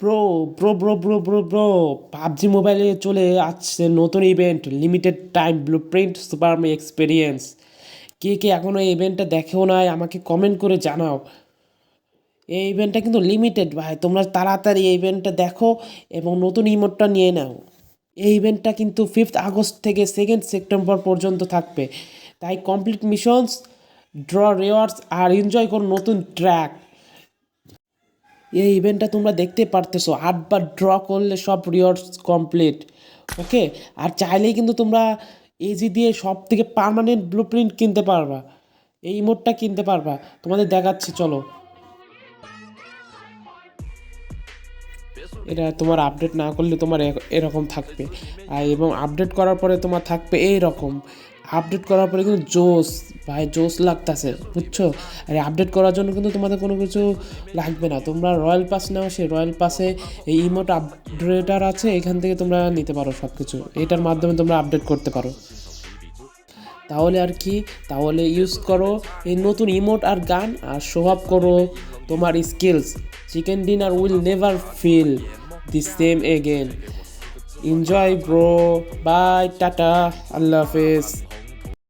Bro bro PUBG মোবাইলে চলে আসছে নতুন event, limited time blueprint super army experience. কে কে এখনও এই ইভেন্টটা দেখেও নাই আমাকে কমেন্ট করে জানাও। এই ইভেন্টটা কিন্তু লিমিটেড ভাই, তোমরা তাড়াতাড়ি এই ইভেন্টটা দেখো এবং নতুন ইমোটটা নিয়ে নাও। এই ইভেন্টটা কিন্তু 5 আগস্ট থেকে 2 সেপ্টেম্বর পর্যন্ত থাকবে, তাই কমপ্লিট মিশনস, ড্র রেওয়ার্ডস আর এনজয় করো নতুন ট্র্যাক। এই ইভেন্টটা তোমরা দেখতে পারতেছো, 8বার ড্র করলে সব রিওয়ার্ডস কমপ্লিট। ওকে, আর চাইলেই কিন্তু তোমরা এজি দিয়ে সব থেকে পার্মানেন্ট ব্লুপ্রিন্ট কিনতে পারবা, এই ইমোটটা কিনতে পারবা। তোমাদের দেখাচ্ছি চলো। এটা তোমার আপডেট না করলে তোমার এরকম থাকবে, আর এবং আপডেট করার পরে তোমার থাকবে এই রকম। আপডেট করার পরে কিন্তু জোস, ভাই জোস লাগতেছে, বুঝছো? আর আপডেট করার জন্য কিন্তু তোমাদের কোনো কিছু লাগবে না, তোমরা রয়্যাল পাস নাও, সেই রয়্যাল পাসে এই ইমোট আপডেটার আছে, এখান থেকে তোমরা নিতে পারো সব কিছু, এটার মাধ্যমে তোমরা আপডেট করতে পারো। তাহলে আর কি, তাহলে ইউজ করো এই নতুন ইমোট আর গান, আর শো আপ করো তোমার skills. Chicken dinner will never feel the same again. Enjoy bro, bye, ta ta, আল্লাহ হাফেজ।